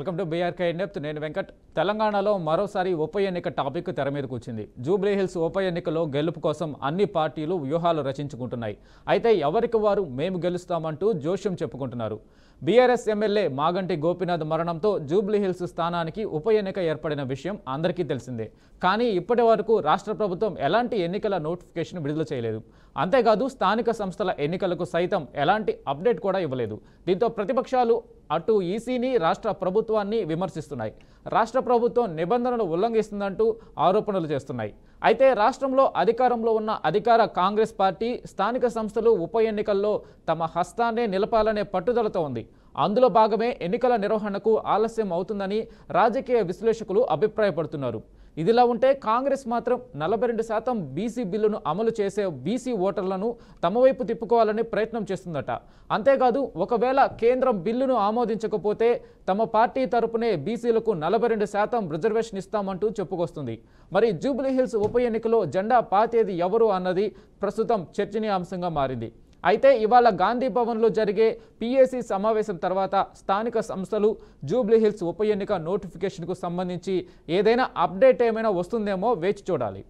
Welcome to BRK in depth. నేను వెంకట్. తెలంగాణలో మరోసారి ఉప ఎన్నిక టాపిక్ తెర మీదకు వచ్చింది. జూబ్లీ హిల్స్ ఉప ఎన్నికలో గెలుపు కోసం అన్ని పార్టీలు వ్యూహాలు రచించుకుంటున్నాయి. అయితే ఎవరికి వారు మేము గెలుస్తామంటూ జోష్యం చెప్పుకుంటున్నారు. బీఆర్ఎస్ ఎమ్మెల్యే మాగంటి గోపీనాథ్ మరణంతో జూబ్లీ హిల్స్ స్థానానికి ఉప ఎన్నిక ఏర్పడిన విషయం అందరికీ తెలిసిందే. కానీ ఇప్పటి వరకు రాష్ట్ర ప్రభుత్వం ఎలాంటి ఎన్నికల నోటిఫికేషన్ విడుదల చేయలేదు. అంతేకాదు స్థానిక సంస్థల ఎన్నికలకు సైతం ఎలాంటి అప్డేట్ కూడా ఇవ్వలేదు. దీంతో ప్రతిపక్షాలు అటు ఈసీని రాష్ట్ర ప్రభుత్వాన్ని విమర్శిస్తున్నాయి. రాష్ట్ర ప్రభుత్వం నిబంధనలు ఉల్లంఘిస్తుందంటూ ఆరోపణలు చేస్తున్నాయి. అయితే రాష్ట్రంలో అధికారంలో ఉన్న అధికార కాంగ్రెస్ పార్టీ స్థానిక సంస్థలు ఉప ఎన్నికల్లో తమ హస్తాన్నే నిలపాలనే పట్టుదలతో ఉంది. అందులో భాగమే ఎన్నికల నిర్వహణకు ఆలస్యం అవుతుందని రాజకీయ విశ్లేషకులు అభిప్రాయపడుతున్నారు. ఇదిలా ఉంటే కాంగ్రెస్ మాత్రం 42% బీసీ బిల్లును అమలు చేసే బీసీ ఓటర్లను తమ వైపు తిప్పుకోవాలని ప్రయత్నం చేస్తుందట. అంతేకాదు ఒకవేళ కేంద్రం బిల్లును ఆమోదించకపోతే తమ పార్టీ తరపునే బీసీలకు 42% రిజర్వేషన్ ఇస్తామంటూ చెప్పుకొస్తుంది. మరి జూబ్లీ హిల్స్ ఉప ఎన్నికలో జెండా పాతేది ఎవరు అన్నది ప్రస్తుతం చర్చనీయాంశంగా మారింది. అయితే ఇవాళ గాంధీ భవన్లో జరిగే పీఏసీ సమావేశం తర్వాత స్థానిక సంస్థలు జూబ్లీ హిల్స్ ఉప ఎన్నిక నోటిఫికేషన్కు సంబంధించి ఏదైనా అప్డేట్ ఏమైనా వస్తుందేమో వేచి చూడాలి.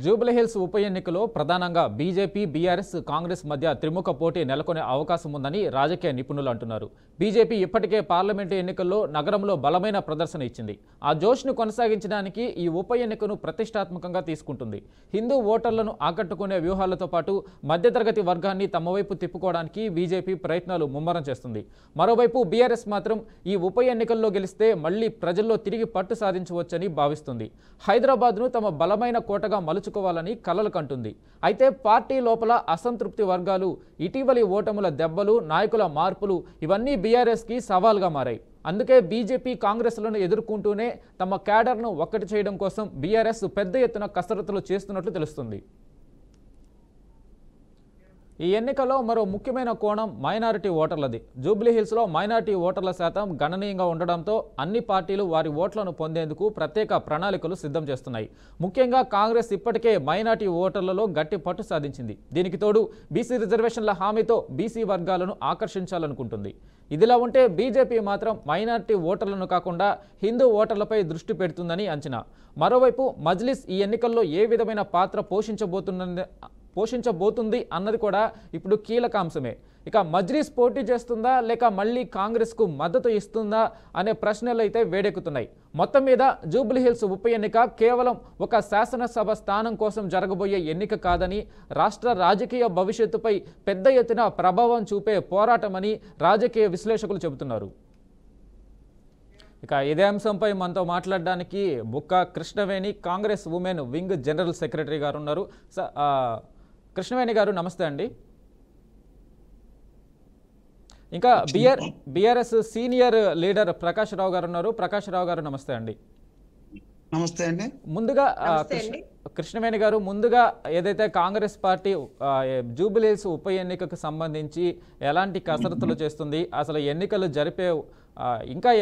జూబ్లీ హిల్స్ ఉప ఎన్నికలో ప్రధానంగా బీజేపీ, బీఆర్ఎస్, కాంగ్రెస్ మధ్య త్రిముఖ పోటీ నెలకొనే అవకాశం ఉందని రాజకీయ నిపుణులు అంటున్నారు. బీజేపీ ఇప్పటికే పార్లమెంటు ఎన్నికల్లో నగరంలో బలమైన ప్రదర్శన ఇచ్చింది. ఆ జోష్ను కొనసాగించడానికి ఈ ఉప ఎన్నికను ప్రతిష్టాత్మకంగా తీసుకుంటుంది. హిందూ ఓటర్లను ఆకట్టుకునే వ్యూహాలతో పాటు మధ్యతరగతి వర్గాన్ని తమ వైపు తిప్పుకోవడానికి బీజేపీ ప్రయత్నాలు ముమ్మరం చేస్తుంది. మరోవైపు బీఆర్ఎస్ మాత్రం ఈ ఉప ఎన్నికల్లో గెలిస్తే మళ్లీ ప్రజల్లో తిరిగి పట్టు సాధించవచ్చని భావిస్తుంది. హైదరాబాద్ను తమ బలమైన కోటగా మలుచుకోవాలని కలలు కంటుంది. అయితే పార్టీ లోపల అసంతృప్తి వర్గాలు, ఇటీవలి ఓటముల దెబ్బలు, నాయకుల మార్పులు ఇవన్నీ బీఆర్ఎస్కి సవాల్గా మారాయి. అందుకే బీజేపీ, కాంగ్రెస్లను ఎదుర్కొంటూనే తమ క్యాడర్ను ఒక్కటి చేయడం కోసం బీఆర్ఎస్ పెద్ద ఎత్తున కసరత్తులు చేస్తున్నట్లు తెలుస్తుంది. ఈ ఎన్నికలో మరో ముఖ్యమైన కోణం మైనారిటీ ఓటర్లది. జూబ్లీ హిల్స్లో మైనారిటీ ఓటర్ల శాతం గణనీయంగా ఉండడంతో అన్ని పార్టీలు వారి ఓట్లను పొందేందుకు ప్రత్యేక ప్రణాళికలు సిద్ధం చేస్తున్నాయి. ముఖ్యంగా కాంగ్రెస్ ఇప్పటికే మైనారిటీ ఓటర్లలో గట్టి పట్టు సాధించింది. దీనికి తోడు బీసీ రిజర్వేషన్ల హామీతో బీసీ వర్గాలను ఆకర్షించాలనుకుంటుంది. ఇదిలా ఉంటే బీజేపీ మాత్రం మైనారిటీ ఓటర్లను కాకుండా హిందూ ఓటర్లపై దృష్టి పెడుతుందని అంచనా. మరోవైపు మజ్లిస్ ఈ ఎన్నికల్లో ఏ విధమైన పాత్ర పోషించబోతుంది అన్నది కూడా ఇప్పుడు కీలక అంశమే. ఇక మజ్లిస్ పోటీ చేస్తుందా లేక మళ్ళీ కాంగ్రెస్కు మద్దతు ఇస్తుందా అనే ప్రశ్నలు అయితే వేడెక్కుతున్నాయి. మొత్తం మీద జూబ్లీ హిల్స్ ఉప ఎన్నిక కేవలం ఒక శాసనసభ స్థానం కోసం జరగబోయే ఎన్నిక కాదని, రాష్ట్ర రాజకీయ భవిష్యత్తుపై పెద్ద ఎత్తున ప్రభావం చూపే పోరాటమని రాజకీయ విశ్లేషకులు చెబుతున్నారు. ఇక ఇదే అంశంపై మనతో మాట్లాడడానికి బుక్క Krishnaveni, Congress women wing general secretary గారు ఉన్నారు. కృష్ణవేణి గారు నమస్తే అండి. ఇంకా బీఆర్ఎస్ సీనియర్ లీడర్ ప్రకాష్ రావు గారు ఉన్నారు. ప్రకాష్ రావు గారు నమస్తే అండి. నమస్తే అండి. ముందుగా కృష్ణవేణి గారు, ముందుగా ఏదైతే కాంగ్రెస్ పార్టీ జూబ్లీ హిల్స్ ఉప ఎన్నికకు సంబంధించి ఎలాంటి కసరత్తులు చేస్తుంది, అసలు ఎన్నికలు జరిపే ఇంకా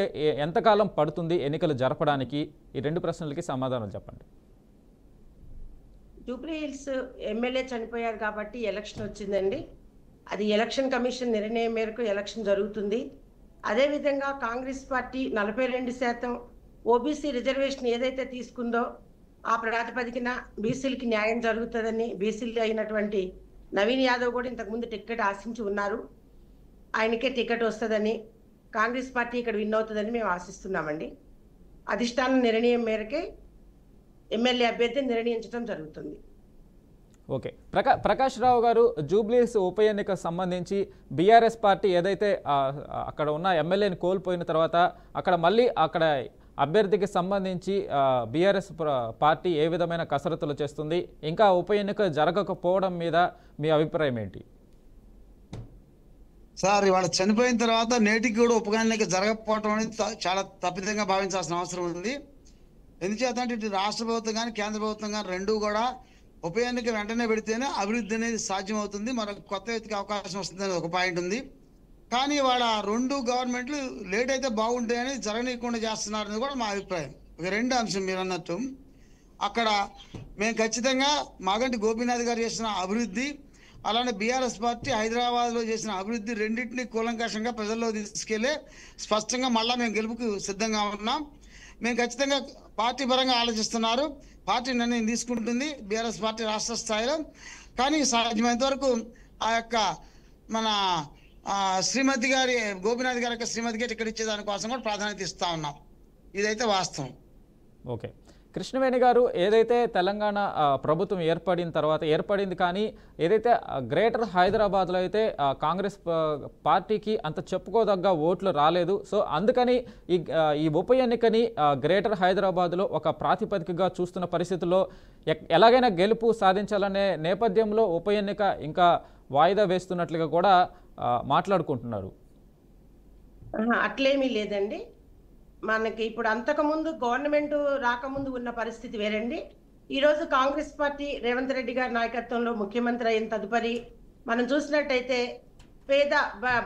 ఎంతకాలం పడుతుంది ఎన్నికలు జరపడానికి, ఈ రెండు ప్రశ్నలకి సమాధానం చెప్పండి. జూబ్లీ హిల్స్ ఎమ్మెల్యే చనిపోయారు కాబట్టి ఎలక్షన్ వచ్చిందండి. అది ఎలక్షన్ కమిషన్ నిర్ణయం మేరకు ఎలక్షన్ జరుగుతుంది. అదేవిధంగా కాంగ్రెస్ పార్టీ 42% ఓబీసీ రిజర్వేషన్ ఏదైతే తీసుకుందో ఆ ప్రాతిపదికన బీసీలకి న్యాయం జరుగుతుందని, బీసీలు అయినటువంటి నవీన్ యాదవ్ కూడా ఇంతకుముందు టికెట్ ఆశించి ఉన్నారు. ఆయనకే టికెట్ వస్తుందని, కాంగ్రెస్ పార్టీ ఇక్కడ విన్ అవుతుందని మేము ఆశిస్తున్నామండి. అధిష్టానం నిర్ణయం మేరకే ఎమ్మెల్యే అభ్యర్థిని నిర్ణయించడం జరుగుతుంది. ఓకే, ప్రకాష్ రావు గారు, జూబ్లీ హిల్స్ ఉప ఎన్నికకు సంబంధించి బీఆర్ఎస్ పార్టీ ఏదైతే అక్కడ ఉన్న ఎమ్మెల్యేని కోల్పోయిన తర్వాత అక్కడ మళ్ళీ అక్కడ అభ్యర్థికి సంబంధించి బీఆర్ఎస్ పార్టీ ఏ విధమైన కసరత్తులు చేస్తుంది, ఇంకా ఉప ఎన్నిక జరగకపోవడం మీద మీ అభిప్రాయం ఏంటి? సార్, ఇవాళ చనిపోయిన తర్వాత నేటికి కూడా ఉప ఎన్నిక జరగకపోవడం అనేది చాలా తప్పిదంగా భావించాల్సిన అవసరం ఉంది. ఎందుచేతంటే ఇటు రాష్ట్ర ప్రభుత్వం కానీ కేంద్ర ప్రభుత్వం కానీ రెండూ కూడా ఉప ఎన్నిక వెంటనే పెడితేనే అభివృద్ధి అనేది సాధ్యం అవుతుంది, మరొక కొత్త వ్యక్తికి అవకాశం వస్తుంది అనేది ఒక పాయింట్ ఉంది. కానీ ఇవాళ రెండు గవర్నమెంట్లు లేట్ అయితే బాగుంటాయని జరగనీయకుండా చేస్తున్నారని కూడా మా అభిప్రాయం. ఇక రెండు అంశం మీరు అన్నట్టు, అక్కడ మేము ఖచ్చితంగా మాగంటి గోపీనాథ్ గారు చేసిన అభివృద్ధి, అలానే బీఆర్ఎస్ పార్టీ హైదరాబాద్లో చేసిన అభివృద్ధి రెండింటినీ కూలంకషంగా ప్రజల్లో తీసుకెళ్లే స్పష్టంగా మళ్ళా మేము గెలుపుకు సిద్ధంగా ఉన్నాం. మేము ఖచ్చితంగా పార్టీ పరంగా ఆలోచిస్తున్నారు, పార్టీ నిర్ణయం తీసుకుంటుంది బీఆర్ఎస్ పార్టీ రాష్ట్ర స్థాయిలో. కానీ సాధ్యమైనంత వరకు ఆ యొక్క మన శ్రీమతి గారి గోపినాథ్ గారి యొక్క శ్రీమతికి టికెట్ ఇచ్చేదానికోసం కూడా ప్రాధాన్యత ఇస్తా ఉన్నాం. ఇదైతే వాస్తవం. ఓకే, కృష్ణవేణి గారు, ఏదైతే తెలంగాణ ప్రభుత్వం ఏర్పడింది కానీ ఏదైతే గ్రేటర్ హైదరాబాద్లో అయితే కాంగ్రెస్ పార్టీకి అంత చెప్పుకోదగ్గ ఓట్లు రాలేదు. సో అందుకని ఈ ఉప ఎన్నికని గ్రేటర్ హైదరాబాద్లో ఒక ప్రాతిపదికగా చూస్తున్న పరిస్థితుల్లో ఎలాగైనా గెలుపు సాధించాలనే నేపథ్యంలో ఉప ఎన్నిక ఇంకా వాయిదా వేస్తున్నట్లుగా కూడా మాట్లాడుకుంటున్నారు. అట్లేమీ లేదండి. మనకి ఇప్పుడు అంతకుముందు గవర్నమెంట్ రాకముందు ఉన్న పరిస్థితి వేరండి. ఈరోజు కాంగ్రెస్ పార్టీ రేవంత్ రెడ్డి గారి నాయకత్వంలో ముఖ్యమంత్రి అయిన తదుపరి మనం చూసినట్టయితే పేద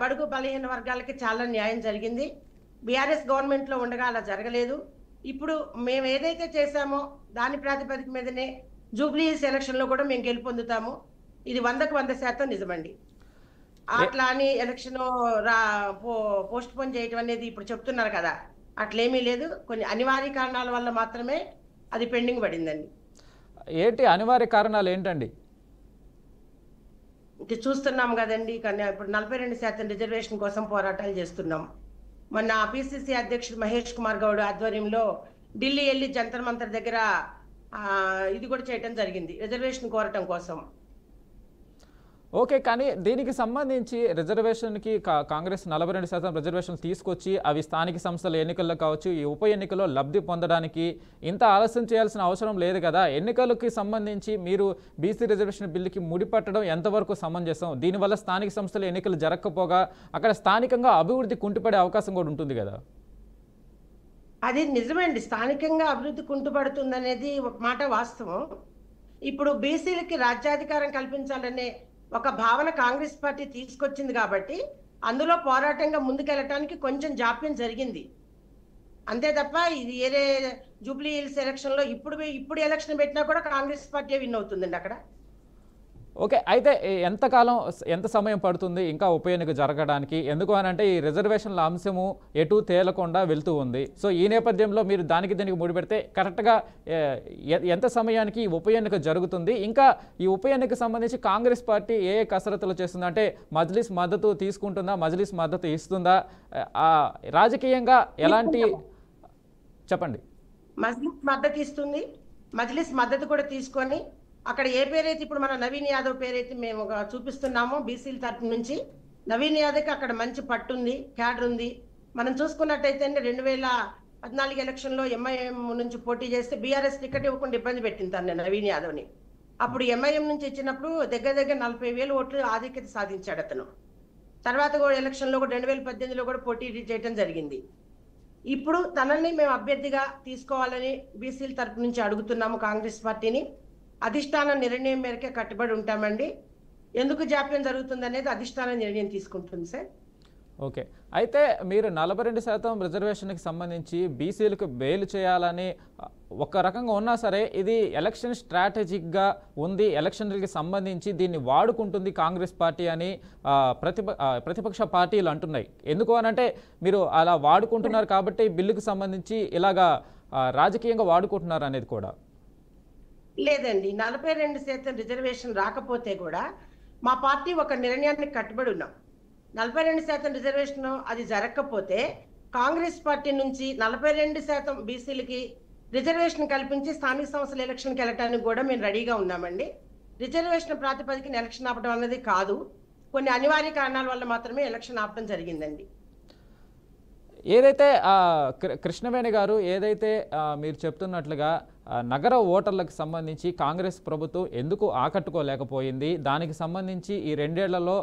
బడుగు బలహీన వర్గాలకి చాలా న్యాయం జరిగింది. బీఆర్ఎస్ గవర్నమెంట్లో ఉండగా అలా జరగలేదు. ఇప్పుడు మేము ఏదైతే చేశామో దాని ప్రాతిపదిక మీదనే జూబ్లీహిల్స్ ఎలక్షన్లో కూడా మేము గెలుపొందుతాము. ఇది 100కు 100% నిజమండి. అట్లా అని ఎలక్షన్ పోస్ట్ పోన్ చేయటం అనేది ఇప్పుడు చెప్తున్నారు కదా, అట్లేమీ లేదు. కొన్ని అనివార్య కారణాల వల్ల మాత్రమే అది పెండింగ్ పడిందండి. ఏంటి అనివార్య కారణాలు ఏంటండి? ఇది చూస్తున్నాం కదండి, కానీ ఇప్పుడు 42% రిజర్వేషన్ కోసం పోరాటాలు చేస్తున్నాం. మొన్న పిసిసి అధ్యక్షుడు మహేష్ కుమార్ గౌడ్ ఆధ్వర్యంలో ఢిల్లీ వెళ్ళి జంతర్ మంతర్ దగ్గర ఇది కూడా చేయటం జరిగింది, రిజర్వేషన్ కోరటం కోసం. ఓకే, కానీ దీనికి సంబంధించి రిజర్వేషన్కి కాంగ్రెస్ 42% రిజర్వేషన్లు తీసుకొచ్చి అవి స్థానిక సంస్థల ఎన్నికల్లో కావచ్చు, ఈ ఉప ఎన్నికల్లో లబ్ధి పొందడానికి ఇంత ఆలస్యం చేయాల్సిన అవసరం లేదు కదా. ఎన్నికలకి సంబంధించి మీరు బీసీ రిజర్వేషన్ బిల్లుకి ముడిపట్టడం ఎంతవరకు సమంజసం? దీనివల్ల స్థానిక సంస్థల ఎన్నికలు జరగకపోగా అక్కడ స్థానికంగా అభివృద్ధి కుంటుపడే అవకాశం కూడా ఉంటుంది కదా. అది నిజమండి, స్థానికంగా అభివృద్ధి కుంటుపడుతుందనేది ఒక మాట వాస్తవం. ఇప్పుడు బీసీలకి రాజ్యాధికారం కల్పించాలనే ఒక భావన కాంగ్రెస్ పార్టీ తీసుకొచ్చింది కాబట్టి అందులో పోరాటంగా ముందుకెళ్ళటానికి కొంచెం జాప్యం జరిగింది అంతే తప్ప ఇది ఏరే జూబ్లీ హిల్స్ ఎలక్షన్లో ఇప్పుడు ఎలక్షన్ పెట్టినా కూడా కాంగ్రెస్ పార్టీ విన్ అవుతుందండి అక్కడ. ఓకే, అయితే ఎంత సమయం పడుతుంది ఇంకా ఉప ఎన్నిక జరగడానికి? ఎందుకు అని అంటే ఈ రిజర్వేషన్ల అంశము ఎటు తేలకుండా వెళ్తూ ఉంది. సో ఈ నేపథ్యంలో మీరు దీనికి ముడిపెడితే కరెక్ట్గా ఎంత సమయానికి ఈ ఉప ఎన్నిక జరుగుతుంది? ఇంకా ఈ ఉప ఎన్నిక సంబంధించి కాంగ్రెస్ పార్టీ ఏ కసరత్తులు చేస్తుందా? అంటే మజ్లిస్ మద్దతు తీసుకుంటుందా, మజ్లిస్ మద్దతు ఇస్తుందా, రాజకీయంగా ఎలాంటి చెప్పండి? మజ్లిస్ మద్దతు ఇస్తుంది, మజ్లిస్ మద్దతు కూడా తీసుకొని అక్కడ ఏ పేరైతే ఇప్పుడు మన నవీన్ యాదవ్ పేరైతే మేము చూపిస్తున్నామో బీసీల తరఫు నుంచి, నవీన్ యాదవ్కి అక్కడ మంచి పట్టుంది, క్యాడర్ ఉంది. మనం చూసుకున్నట్టయితే 2014 ఎలక్షన్లో ఎంఐఎం నుంచి పోటీ చేస్తే బీఆర్ఎస్ టికెట్ ఇవ్వకుండా ఇబ్బంది పెట్టింది తను నవీన్ యాదవ్ని. అప్పుడు ఎంఐఎం నుంచి ఇచ్చినప్పుడు దగ్గర 40,000 ఓట్లు ఆధిక్యత సాధించాడు అతను. తర్వాత కూడా ఎలక్షన్లో కూడా 2018లో కూడా పోటీ చేయడం జరిగింది. ఇప్పుడు తనని మేము అభ్యర్థిగా తీసుకోవాలని బీసీల తరఫు నుంచి అడుగుతున్నాము కాంగ్రెస్ పార్టీని. అధిష్టానం నిర్ణయం మేరకే కట్టుబడి ఉంటామండి. ఎందుకు జాప్యం జరుగుతుంది అనేది అధిష్టానం నిర్ణయం తీసుకుంటుంది సార్. ఓకే, అయితే మీరు 42% రిజర్వేషన్కి సంబంధించి బీసీలకు బెయిల్ చేయాలని ఒక రకంగా ఉన్నా సరే ఇది ఎలక్షన్ స్ట్రాటజిక్గా ఉంది, ఎలక్షన్లకి సంబంధించి దీన్ని వాడుకుంటుంది కాంగ్రెస్ పార్టీ అని ప్రతిపక్ష పార్టీలు అంటున్నాయి. ఎందుకు అనంటే మీరు అలా వాడుకుంటున్నారు కాబట్టి బిల్లుకు సంబంధించి ఇలాగా రాజకీయంగా వాడుకుంటున్నారు అనేది కూడా. లేదండి, 42% రిజర్వేషన్ రాకపోతే కూడా మా పార్టీ ఒక నిర్ణయానికి కట్టుబడి ఉన్నాం. 42% రిజర్వేషన్ అది జరగకపోతే కాంగ్రెస్ పార్టీ నుంచి 42% బీసీలకి రిజర్వేషన్ కల్పించి స్థానిక సంస్థల ఎలక్షన్కి వెళ్ళటానికి కూడా మేము రెడీగా ఉన్నామండి. రిజర్వేషన్ ప్రాతిపదికన ఎలక్షన్ ఆపడం అన్నది కాదు, కొన్ని అనివార్య కారణాల వల్ల మాత్రమే ఎలక్షన్ ఆపడం జరిగిందండి. ఏదైతే కృష్ణవేణి గారు ఏదైతే మీరు చెప్తున్నట్లుగా నగర ఓటర్లకు సంబంధించి కాంగ్రెస్ ప్రభుత్వం ఎందుకు ఆకట్టుకోలేకపోయింది, దానికి సంబంధించి ఈ 2 ఏళ్లలో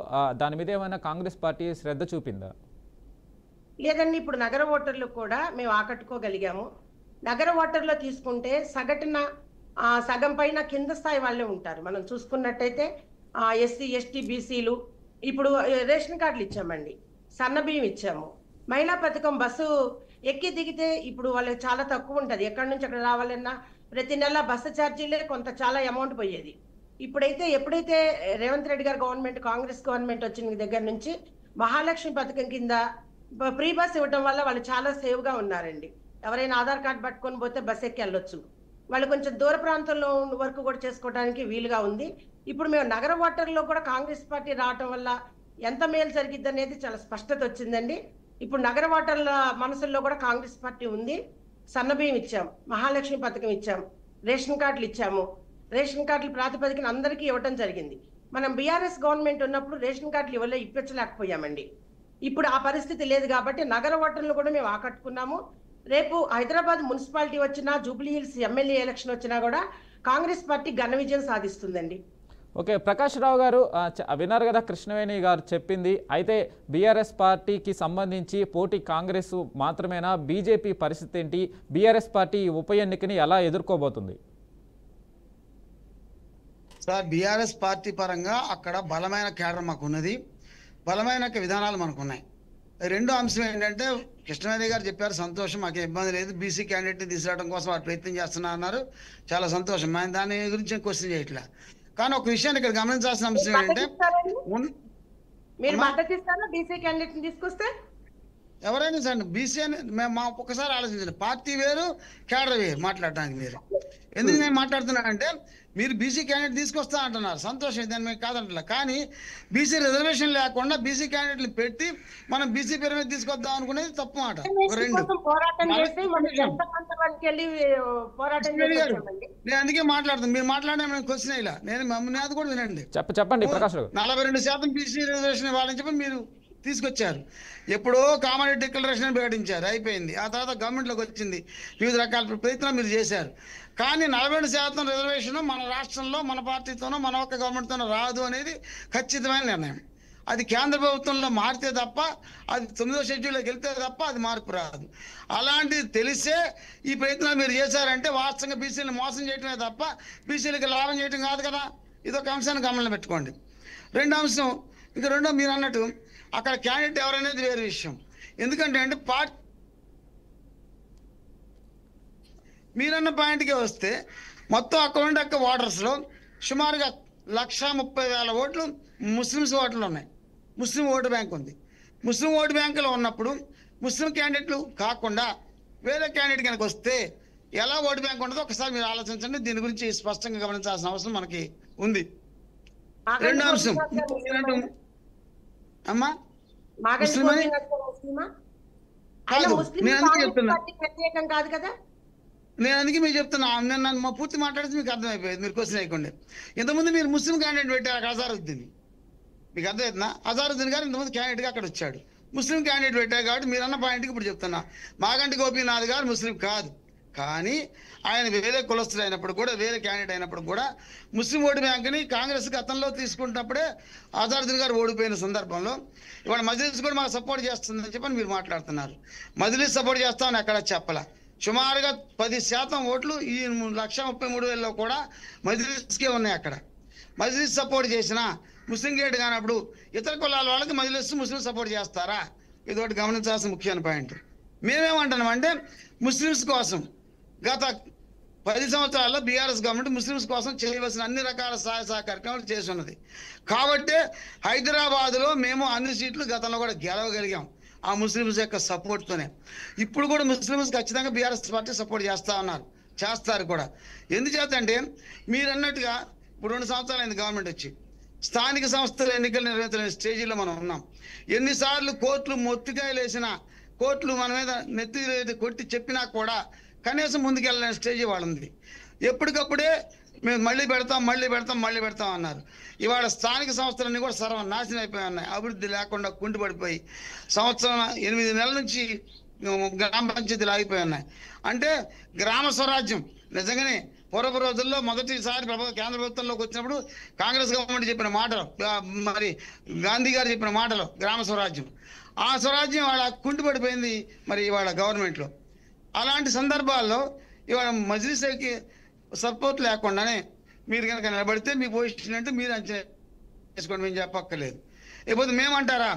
దాని మీద ఏమైనా కాంగ్రెస్ పార్టీ శ్రద్ధ చూపిందా? లేదండి, ఇప్పుడు నగర ఓటర్లు కూడా మేము ఆకట్టుకోగలిగాము. నగర ఓటర్లో తీసుకుంటే సగటున సగం పైన కింద స్థాయి వాళ్ళే ఉంటారు. మనం చూసుకున్నట్టయితే ఎస్సీ ఎస్టీ బీసీలు ఇప్పుడు రేషన్ కార్డులు ఇచ్చామండి, సన్న బియ్యం ఇచ్చాము, మహిళా పథకం బస్సు ఎక్కి దిగితే ఇప్పుడు వాళ్ళకి చాలా తక్కువ ఉంటుంది. ఎక్కడి నుంచి అక్కడ రావాలన్నా ప్రతి నెల బస్సు ఛార్జీలే చాలా అమౌంట్ పోయేది. ఎప్పుడైతే రేవంత్ రెడ్డి గారు గవర్నమెంట్, కాంగ్రెస్ గవర్నమెంట్ వచ్చిన దగ్గర నుంచి మహాలక్ష్మి పథకం కింద ఫ్రీ బస్ ఇవ్వడం వల్ల వాళ్ళు చాలా సేవ్ గా ఉన్నారండి. ఎవరైనా ఆధార్ కార్డు పట్టుకొని పోతే బస్ ఎక్కి వెళ్ళొచ్చు. వాళ్ళు కొంచెం దూర ప్రాంతంలో వర్క్ కూడా చేసుకోవడానికి వీలుగా ఉంది. ఇప్పుడు మేము నగర ఓటర్లో కూడా కాంగ్రెస్ పార్టీ రావటం వల్ల ఎంత మేలు జరిగిద్ది అనేది చాలా స్పష్టత వచ్చిందండి. ఇప్పుడు నగర ఓటర్ల మనసుల్లో కూడా కాంగ్రెస్ పార్టీ ఉంది. సన్నబియ్యం ఇచ్చాం, మహాలక్ష్మి పథకం ఇచ్చాం, రేషన్ కార్డులు ఇచ్చాము. రేషన్ కార్డుల ప్రాతిపదికన అందరికీ ఇవ్వటం జరిగింది. మనం బీఆర్ఎస్ గవర్నమెంట్ ఉన్నప్పుడు రేషన్ కార్డులు ఇప్పించలేకపోయామండి. ఇప్పుడు ఆ పరిస్థితి లేదు కాబట్టి నగర ఓటర్లు కూడా మేము ఆకట్టుకున్నాము. రేపు హైదరాబాద్ మున్సిపాలిటీ వచ్చినా, జూబ్లీ హిల్స్ ఎమ్మెల్యే ఎలక్షన్ వచ్చినా కూడా కాంగ్రెస్ పార్టీ ఘన విజయం సాధిస్తుందండి. ఓకే, ప్రకాష్ రావు గారు విన్నారు కదా కృష్ణవేణి గారు చెప్పింది. అయితే బీఆర్ఎస్ పార్టీకి సంబంధించి పోటీ కాంగ్రెస్ మాత్రమేనా? బీజేపీ పరిస్థితి ఏంటి? బీఆర్ఎస్ పార్టీ ఉప ఎన్నికని ఎలా ఎదుర్కోబోతుంది? సార్, బీఆర్ఎస్ పార్టీ పరంగా అక్కడ బలమైన కేడర్ మాకు ఉన్నది, బలమైన విధానాలు మనకు ఉన్నాయి. రెండో అంశం ఏంటంటే కృష్ణవేణి గారు చెప్పారు, సంతోషం, మాకు ఇబ్బంది లేదు. బీసీ క్యాండిడేట్ని తీసుకురావడం కోసం వారు ప్రయత్నం చేస్తున్నా అన్నారు, చాలా సంతోషం. మేము దాని గురించి క్వశ్చన్ చేయట్లే. కానీ ఒక విషయాన్ని ఇక్కడ గమనించాల్సిన అంశం ఏంటంటే, మీరు మద్దతు ఇస్తారా బీసీ క్యాండిడేట్ తీసుకొస్తే? ఎవరైనా సరే బీసీ అని మేము మా ఒక్కసారి ఆలోచించండి. పార్టీ వేరు, కేడర్ వేరు మాట్లాడటానికి. మీరు ఎందుకు నేను మాట్లాడుతున్నానంటే, మీరు బీసీ క్యాండిడేట్ తీసుకొస్తా అంటున్నారు, సంతోషం, దాన్ని మేము కాదంటలే. కానీ బీసీ రిజర్వేషన్ లేకుండా బీసీ క్యాండిడేట్లు పెట్టి మనం బీసీ పేరు మీద తీసుకొద్దాం అనుకునేది తప్పు మాట. నేను అందుకే మాట్లాడుతాను, మీరు మాట్లాడినా మేము క్వశ్చన్ ఇలా నేను మమ్మల్ని అది కూడా వినండి. చెప్పండి ప్రకాష్ రావు. 42% బీసీ రిజర్వేషన్ ఇవ్వాలని చెప్పి మీరు తీసుకొచ్చారు. ఎప్పుడో కామన్ డిక్లరేషన్ ప్రకటించారు, అయిపోయింది. ఆ తర్వాత గవర్నమెంట్లోకి వచ్చింది, వివిధ రకాల ప్రయత్నాలు మీరు చేశారు. కానీ 42% రిజర్వేషన్ మన రాష్ట్రంలో మన పార్టీతోనో మన ఒక్క గవర్నమెంట్తోనో రాదు అనేది ఖచ్చితమైన నిర్ణయం. అది కేంద్ర ప్రభుత్వంలో మారితే తప్ప, అది 9వ షెడ్యూల్లోకి వెళ్తే తప్ప అది మార్పు రాదు. అలాంటిది తెలిసే ఈ ప్రయత్నాలు మీరు చేశారంటే వాస్తవంగా బీసీలను మోసం చేయటమే తప్ప బీసీలకు లాభం చేయటం కాదు కదా. ఇదొక అంశాన్ని గమనంలో పెట్టుకోండి. రెండో అంశం, రెండో మీరు అన్నట్టు అక్కడ క్యాండిడేట్ ఎవరనేది వేరే విషయం. ఎందుకంటే అంటే మీరన్న పాయింట్కి వస్తే మొత్తం అక్కడ ఉండే ఓటర్స్లో సుమారుగా 130,000 ఓట్లు ముస్లిమ్స్ ఓట్లు ఉన్నాయి. ముస్లిం ఓటు బ్యాంక్ ఉంది. ముస్లిం ఓటు బ్యాంకులో ఉన్నప్పుడు ముస్లిం క్యాండిడేట్లు కాకుండా వేరే క్యాండిడేట్ కనుక వస్తే ఎలా ఓటు బ్యాంక్ ఉండదో ఒకసారి మీరు ఆలోచించండి. దీని గురించి స్పష్టంగా గమనించాల్సిన అవసరం మనకి ఉంది. రెండో అంశం, అమ్మా నేను అందుకే మీకు చెప్తున్నా, నన్ను పూర్తి మాట్లాడితే మీకు అర్థమైపోయింది, మీరు క్వశ్చన్ అయిపోండి. ఇంతకుముందు మీరు ముస్లిం క్యాండిడేట్ పెట్టారు అజారుద్దీన్, మీకు అర్థమవుతుందా? అజారుద్దీన్ గారు ఇంతకుముందు క్యాండిడేట్గా అక్కడ వచ్చాడు, ముస్లిం క్యాండిడేట్ పెట్టారు. కాబట్టి మీరు అన్న పాయింట్కి ఇప్పుడు చెప్తున్నా, మాగంటి గోపీనాథ్ గారు ముస్లిం కాదు, కానీ ఆయన వేరే కులస్తులు అయినప్పుడు కూడా, వేరే క్యాండిడేట్ అయినప్పుడు కూడా ముస్లిం ఓటు బ్యాంక్ని కాంగ్రెస్ గతంలో తీసుకుంటున్నప్పుడే అజారుద్దీన్ గారు ఓడిపోయిన సందర్భంలో ఇవాళ మజ్లిస్ కూడా మాకు సపోర్ట్ చేస్తుందని చెప్పని మీరు మాట్లాడుతున్నారు. మజ్లిస్ సపోర్ట్ చేస్తామని ఎక్కడ చెప్పాల. సుమారుగా 10% ఓట్లు ఈ 133,000లో కూడా మజ్లిస్కే ఉన్నాయి. అక్కడ మజ్లిస్ సపోర్ట్ చేసిన ముస్లిం గేట్ కానప్పుడు ఇతర కులాల వాళ్ళకి మజ్లిస్ ముస్లిం సపోర్ట్ చేస్తారా? ఇది ఒకటి గమనించాల్సిన ముఖ్యమైన పాయింట్. మేమేమంటున్నామంటే ముస్లిమ్స్ కోసం గత 10 సంవత్సరాల్లో బీఆర్ఎస్ గవర్నమెంట్ ముస్లిమ్స్ కోసం చేయవలసిన అన్ని రకాల సహాయ సహకార్యక్రమాలు చేసి ఉన్నది. కాబట్టి హైదరాబాద్లో మేము అన్ని సీట్లు గతంలో కూడా గెలవగలిగాం ఆ ముస్లిమ్స్ యొక్క సపోర్ట్తోనే. ఇప్పుడు కూడా ముస్లిమ్స్ ఖచ్చితంగా బీఆర్ఎస్ పార్టీ సపోర్ట్ చేస్తా ఉన్నారు, చేస్తారు కూడా. ఎందుచేత అంటే మీరు అన్నట్టుగా ఇప్పుడు 2 సంవత్సరాలు అయింది గవర్నమెంట్ వచ్చి, స్థానిక సంస్థల ఎన్నికలు నిర్వహించలేని స్టేజీలో మనం ఉన్నాం. ఎన్నిసార్లు కోర్టులు మొత్తికాయలు వేసినా, కోర్టులు మన మీద నెత్తి కొట్టి చెప్పినా కూడా కనీసం ముందుకెళ్ళలేని స్టేజీ వాళ్ళు ఉంది. ఎప్పటికప్పుడే మేము మళ్ళీ పెడతాం అన్నారు. ఇవాళ స్థానిక సంస్థలన్నీ కూడా సర్వనాశనం అయిపోయి ఉన్నాయి, అభివృద్ధి లేకుండా కుంటుపడిపోయి సంవత్సరం 8 నెలల నుంచి గ్రామ పంచాయతీలు ఆగిపోయి ఉన్నాయి. అంటే గ్రామ స్వరాజ్యం నిజంగానే పూర్వపు రోజుల్లో మొదటిసారి కేంద్ర ప్రభుత్వంలోకి వచ్చినప్పుడు కాంగ్రెస్ గవర్నమెంట్ చెప్పిన మాటలు, మరి గాంధీ గారు చెప్పిన మాటలు గ్రామ స్వరాజ్యం, ఆ స్వరాజ్యం ఇవాళ కుంటుపడిపోయింది మరి ఇవాళ గవర్నమెంట్లో. అలాంటి సందర్భాల్లో ఇవాళ మజ్లిస్కి సపోర్ట్ లేకుండానే మీరు కనుక నిలబడితే మీ పొజిషన్ అంటే మీరు అంచనా చేసుకోండి, మేము చెప్పక్కర్లేదు. ఇకపోతే మేమంటారా,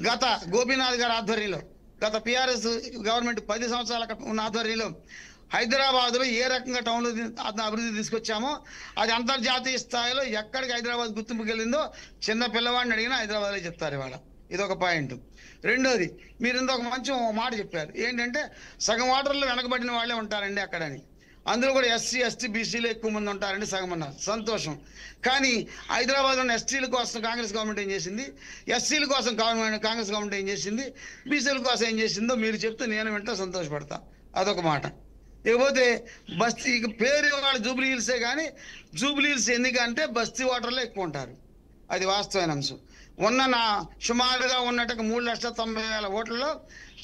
గత గోపీనాథ్ గారి ఆధ్వర్యంలో, గత పిఆర్ఎస్ గవర్నమెంట్ 10 సంవత్సరాల ఉన్న ఆధ్వర్యంలో హైదరాబాద్లో ఏ రకంగా టౌన్లో అభివృద్ధి తీసుకొచ్చామో అది అంతర్జాతీయ స్థాయిలో ఎక్కడికి హైదరాబాద్ గుర్తింపుకి వెళ్ళిందో చిన్న పిల్లవాడిని అడిగినా హైదరాబాద్లో చెప్తారు ఇవాళ. ఇదొక పాయింట్. రెండోది, మీరు ఇంకొక మంచి మాట చెప్పారు, ఏంటంటే సగం ఓటర్లు వెనకబడిన వాళ్ళే ఉంటారండి అక్కడని. అందులో కూడా ఎస్సీ ఎస్టీ బీసీలు ఎక్కువ మంది ఉంటారండి, సగం అన్నారు, సంతోషం. కానీ హైదరాబాద్లో ఉన్న ఎస్టీల కోసం కాంగ్రెస్ గవర్నమెంట్ ఏం చేసింది, ఎస్సీల కోసం కాంగ్రెస్ గవర్నమెంట్ ఏం చేసింది, బీసీల కోసం ఏం చేసిందో మీరు చెప్తే నేను వింటా సంతోషపడతా. అదొక మాట. ఇకపోతే బస్తీ పేరు వాళ్ళు జూబ్లీ హిల్సే, కానీ జూబ్లీ హిల్స్ ఎందుకంటే బస్తీ ఓటర్లు ఎక్కువ ఉంటారు, అది వాస్తవమైన అంశం. సుమారుగా ఉన్నట్టుగా 3,90,000 ఓట్లలో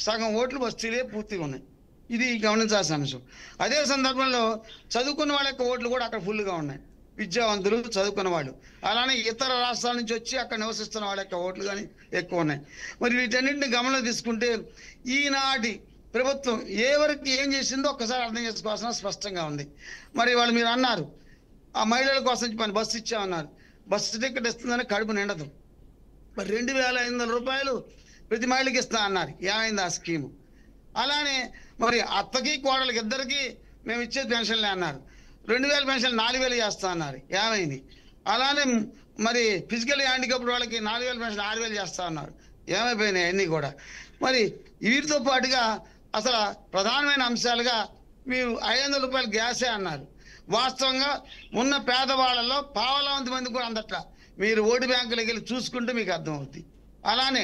సగం ఓట్లు బస్తీలే పూర్తిగా ఉన్నాయి. ఇది గమనించాల్సిన అంశం. అదే సందర్భంలో చదువుకున్న వాళ్ళ యొక్క ఓట్లు కూడా అక్కడ ఫుల్గా ఉన్నాయి, విద్యావంతులు చదువుకున్న వాళ్ళు. అలానే ఇతర రాష్ట్రాల నుంచి వచ్చి అక్కడ నివసిస్తున్న వాళ్ళ యొక్క ఓట్లు కానీ ఎక్కువ ఉన్నాయి. మరి వీటన్నింటిని గమనంలో తీసుకుంటే ఈనాటి ప్రభుత్వం ఎవరికి ఏం చేసిందో ఒక్కసారి అర్థం చేసుకోవాల్సిన స్పష్టంగా ఉంది. మరి వాళ్ళు మీరు అన్నారు ఆ మహిళల కోసం బస్సు ఇచ్చామన్నారు, బస్సు టికెట్ ఇస్తుందని కడుపు నిండదు. మరి 2,500 రూపాయలు ప్రతి మహిళకి ఇస్తా అన్నారు, ఏమైంది ఆ స్కీము? అలానే మరి అత్తకి కోడలకి ఇద్దరికి మేము ఇచ్చేది పెన్షన్లే అన్నారు, 2,000 పెన్షన్ 4,000 చేస్తా అన్నారు, ఏమైంది? అలానే మరి ఫిజికల్ హ్యాండిక్యాప్డ్ వాళ్ళకి 4,000 పెన్షన్ 6,000 చేస్తా అన్నారు, ఏమైపోయినాయి అన్నీ కూడా. మరి వీటితో పాటుగా అసలు ప్రధానమైన అంశాలుగా మీరు 500 రూపాయలు గ్యాసే అన్నారు. వాస్తవంగా ఉన్న పేదవాళ్ళలో పావలావంతి మంది కూడా అందట్లా. మీరు ఓటు బ్యాంకులకు వెళ్ళి చూసుకుంటే మీకు అర్థమవుతుంది. అలానే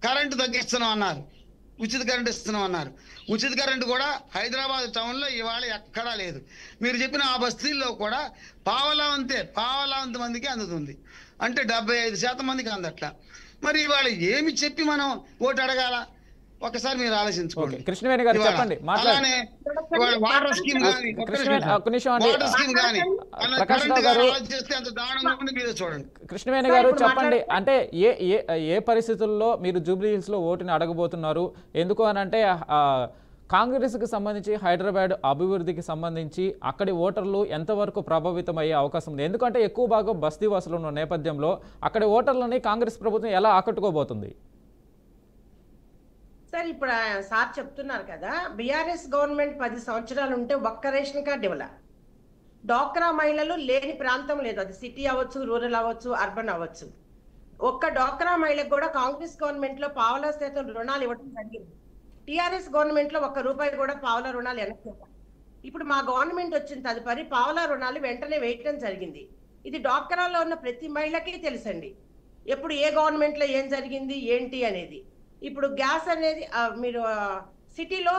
కరెంటు తగ్గిస్తున్నాం అన్నారు, ఉచిత కరెంటు ఇస్తున్నాం అన్నారు. ఉచిత కరెంటు కూడా హైదరాబాద్ టౌన్లో ఇవాళ ఎక్కడా లేదు. మీరు చెప్పిన ఆ బస్తీల్లో కూడా పావలావంతి మందికి అందుతుంది, అంటే 75% మందికి అందట్లా. మరి ఇవాళ ఏమి చెప్పి మనం ఓటు అడగాల ఒకసారి మీరు ఆలోచించుకోండి. కృష్ణవేణి గారు చెప్పండి, అలానే వాటర్ స్కీమ్ కానీ చూడండి. కృష్ణవేణి గారు చెప్పండి, అంటే ఏ పరిస్థితుల్లో మీరు జూబ్లీ హిల్స్ లో ఓటుని అడగబోతున్నారు? ఎందుకు అని అంటే కాంగ్రెస్కి సంబంధించి హైదరాబాద్ అభివృద్ధికి సంబంధించి అక్కడి ఓటర్లు ఎంతవరకు ప్రభావితం అయ్యే అవకాశం ఉంది? ఎందుకంటే ఎక్కువ భాగం బస్తీ వాసులు ఉన్న నేపథ్యంలో అక్కడి ఓటర్లని కాంగ్రెస్ ప్రభుత్వం ఎలా ఆకట్టుకోబోతుంది? సార్, ఇప్పుడు సార్ చెప్తున్నారు కదా, బీఆర్ఎస్ గవర్నమెంట్ 10 సంవత్సరాలు ఉంటే ఒక్క రేషన్ కార్డు ఇవ్వాల. డాక్రా మహిళలు లేని ప్రాంతం లేదు, అది సిటీ అవ్వచ్చు, రూరల్ అవ్వచ్చు, అర్బన్ అవ్వచ్చు. ఒక్క డాక్రా మహిళకు కూడా కాంగ్రెస్ గవర్నమెంట్ లో 1% రుణాలు ఇవ్వడం జరిగింది. టీఆర్ఎస్ గవర్నమెంట్ లో ₹1 కూడా 1 రుణాలు వెనక్కి. ఇప్పుడు మా గవర్నమెంట్ వచ్చిన తదుపరి 1 రుణాలు వెంటనే వేయటం జరిగింది. ఇది డాక్రాలో ఉన్న ప్రతి మహిళకి తెలుసండి, ఎప్పుడు ఏ గవర్నమెంట్ లో ఏం జరిగింది ఏంటి అనేది. ఇప్పుడు గ్యాస్ అనేది మీరు సిటీలో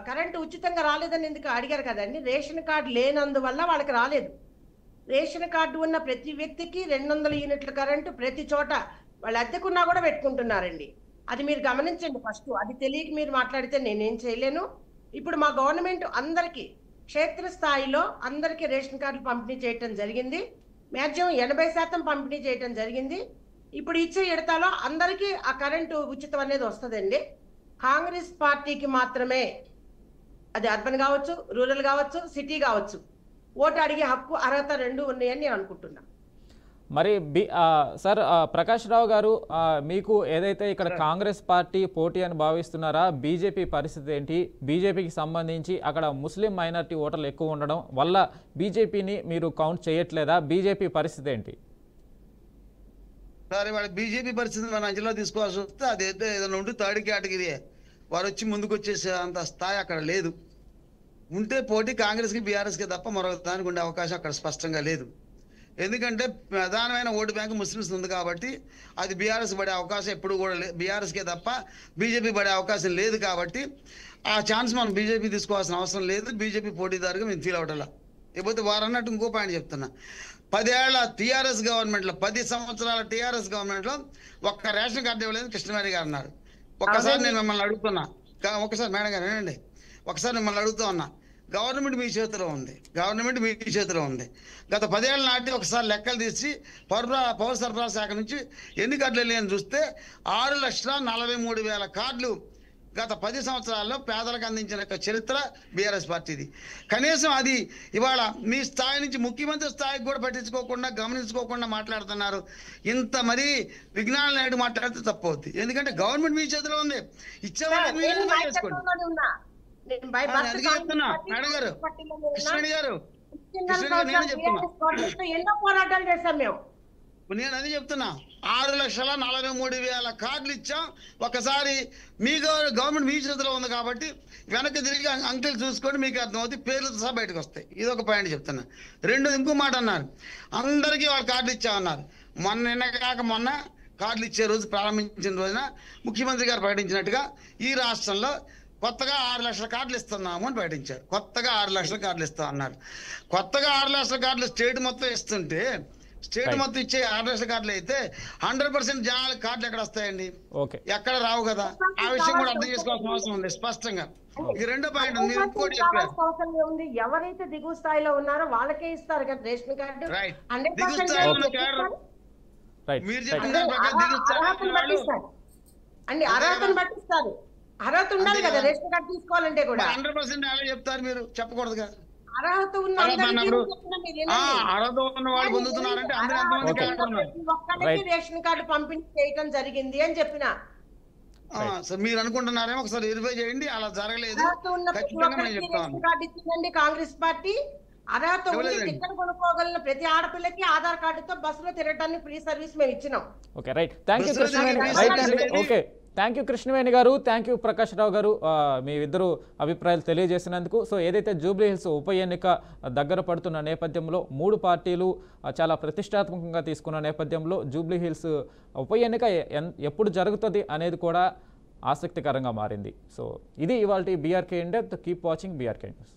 కరెంటు ఉచితంగా రాలేదని ఎందుకు అడిగారు కదండి. రేషన్ కార్డు లేనందువల్ల వాళ్ళకి రాలేదు. రేషన్ కార్డు ఉన్న ప్రతి వ్యక్తికి 200 యూనిట్ల కరెంటు ప్రతి చోట వాళ్ళు అద్దెకున్నా కూడా పెట్టుకుంటున్నారండి. అది మీరు గమనించండి ఫస్ట్. అది తెలియక మీరు మాట్లాడితే నేనేం చేయలేను. ఇప్పుడు మా గవర్నమెంట్ అందరికీ క్షేత్రస్థాయిలో అందరికీ రేషన్ కార్డులు పంపిణీ చేయటం జరిగింది. మ్యాక్సిమం 80% పంపిణీ చేయటం జరిగింది. ఇప్పుడు ఇచ్చే ఎడతాలో అందరికీ ఆ కరెంటు ఉచితం అనేది వస్తుందండి. కాంగ్రెస్ పార్టీకి మాత్రమే, అది అర్బన్ కావచ్చు, రూరల్ కావచ్చు, సిటీ కావచ్చు, ఓటు అడిగే హక్కు అర్హత 2 ఉన్నాయని నేను అనుకుంటున్నా. మరి సార్ ప్రకాష్ రావు గారు, మీకు ఏదైతే ఇక్కడ కాంగ్రెస్ పార్టీ పోటీ అని భావిస్తున్నారా? బీజేపీ పరిస్థితి ఏంటి? బీజేపీకి సంబంధించి అక్కడ ముస్లిం మైనారిటీ ఓటర్లు ఎక్కువ ఉండడం వల్ల బీజేపీని మీరు కౌంట్ చేయట్లేదా? బీజేపీ పరిస్థితి ఏంటి? సరే, వాళ్ళ బీజేపీ పరిస్థితి మన అంచనా తీసుకోవాల్సి వస్తే అదైతే ఏదైనా ఉంటే థర్డ్ కేటగిరీ, వారు వచ్చి ముందుకు వచ్చేసే అంత స్థాయి అక్కడ లేదు. ఉంటే పోటీ కాంగ్రెస్కి బీఆర్ఎస్కి తప్ప మరొక దానికి ఉండే అవకాశం అక్కడ స్పష్టంగా లేదు. ఎందుకంటే ప్రధానమైన ఓటు బ్యాంకు ముస్లిమ్స్ ఉంది కాబట్టి అది బీఆర్ఎస్ పడే అవకాశం ఎప్పుడు కూడా లేదు, బీఆర్ఎస్కే తప్ప బీజేపీ పడే అవకాశం లేదు. కాబట్టి ఆ ఛాన్స్ మనం బీజేపీ తీసుకోవాల్సిన అవసరం లేదు. బీజేపీ పోటీదారుగా మేము ఫీల్ అవటలా. లేకపోతే వారు అన్నట్టు ఇంకో పాయింట్ చెప్తున్నా, 10 ఏళ్ల టీఆర్ఎస్ గవర్నమెంట్లో 10 సంవత్సరాల టీఆర్ఎస్ గవర్నమెంట్లో ఒక్క రేషన్ కార్డు ఇవ్వలేదు కృష్ణవేణి గారు అన్నారు. ఒక్కసారి నేను మిమ్మల్ని అడుగుతున్నా, ఒకసారి మేడం గారు వినండి, ఒకసారి మిమ్మల్ని అడుగుతూ ఉన్నా, గవర్నమెంట్ మీ చేతిలో ఉంది, గత 10 ఏళ్ల నాటి ఒకసారి లెక్కలు తీసి పౌర సరఫరా శాఖ నుంచి ఎన్ని కార్డులు వెళ్ళాయని చూస్తే 6,43,000 కార్డులు గత 10 సంవత్సరాల్లో పేదలకు అందించిన చరిత్ర బీఆర్ఎస్ పార్టీది. కనీసం అది ఇవాళ మీ స్థాయి నుంచి ముఖ్యమంత్రి స్థాయికి కూడా పట్టించుకోకుండా గమనించుకోకుండా మాట్లాడుతున్నారు. ఇంత మరి విజ్ఞాన నాయుడు మాట్లాడితే తప్పవుద్ది. ఎందుకంటే గవర్నమెంట్ మీ చేతిలో ఉంది, ఇచ్చేవాళ్ళు నేను బై ఆ, బర్త్ అందుకే చెప్తున్నా మేడం గారు, కృష్ణవేణి గారు ఎన్నో పోరాటాలు చేశాం మేము. నేను అది చెప్తున్నా, 6,43,000 కార్డులు ఇచ్చాం. ఒకసారి మీ గవర్నమెంట్ మీ చేతిలో ఉంది కాబట్టి వెనక్కి తిరిగి అంకెలు చూసుకొని మీకు అర్థమవుతుంది, పేర్లతో సహా బయటకు వస్తాయి. ఇది ఒక పాయింట్ చెప్తున్నా. రెండు, ఇంకో మాట అన్నారు, అందరికీ వాళ్ళు కార్డులు ఇచ్చామన్నారు. నిన్న కాక మొన్న కార్డులు ఇచ్చే రోజు ప్రారంభించిన రోజున ముఖ్యమంత్రి గారు ప్రకటించినట్టుగా ఈ రాష్ట్రంలో కొత్తగా 6 లక్షల కార్డులు ఇస్తున్నాము అని ప్రకటించారు. కొత్తగా 6 లక్షల కార్డులు ఇస్తాం అన్నారు. కొత్తగా 6 లక్షల కార్డులు స్టేట్ మొత్తం ఇస్తుంటే, స్టేట్ మొత్తం ఇచ్చే 6 లక్షల కార్డులు అయితే 100% జనాలకు కార్డులు ఎక్కడ వస్తాయండి? ఎక్కడ రావు కదా. ఆ విషయం కూడా అర్థం చేసుకోవాల్సిన అవసరం ఉంది స్పష్టంగా. ఇది రెండో పాయింట్. మీరు ఇంకోటి చెప్పారు, ఎవరైతే దిగువ స్థాయిలో ఉన్నారో వాళ్ళకే ఇస్తారు కదా రేషన్ కార్డు. రైట్, దిగువ స్థాయిలో ఉన్న క్యాడర్ మీరు చెప్పిన అండి అర్హతను పట్టిస్తారు. అర్హత ఉండాలి కదా రేషన్ కార్డు తీసుకోవాలంటే కూడా. 100% అలా చెప్తారు, మీరు చెప్పకూడదు కదా. అర్హత ఉన్న అర్హత ఉన్న వాళ్ళు పొందుతున్నారంటే అందరూ ఎంతమంది క్యాడర్ ఉన్నారు? ఒక్కరికి రేషన్ కార్డు పంపిణీ చేయడం జరిగింది అని చెప్పిన. మీరు అనుకుంటున్నారేమో, ఒకసారి వెరిఫై చేయండి. అలా జరగలేదు. రేషన్ కార్డు ఇచ్చిందండి కాంగ్రెస్ పార్టీ. అర్హత ఉంది, టికెట్ కొనుక్కోగలిగిన ప్రతి ఆడపిల్లకి ఆధార్ కార్డుతో బస్సులో తిరగడానికి ఫ్రీ సర్వీస్ మేము ఇచ్చినాం. Okay, right. Thank you Krishnaveni. Okay, thank you Krishnaveni గారు, థ్యాంక్ యూ ప్రకాష్ రావు గారు, మీ ఇద్దరు అభిప్రాయాలు తెలియజేసినందుకు. సో ఏదైతే జూబ్లీ హిల్స్ ఉప ఎన్నిక దగ్గర పడుతున్న నేపథ్యంలో 3 పార్టీలు చాలా ప్రతిష్టాత్మకంగా తీసుకున్న నేపథ్యంలో జూబ్లీ హిల్స్ ఉప ఎన్నిక ఎప్పుడు జరుగుతుంది అనేది కూడా ఆసక్తికరంగా మారింది. సో ఇది ఇవాల్టి BRK India. Keep watching BRK news.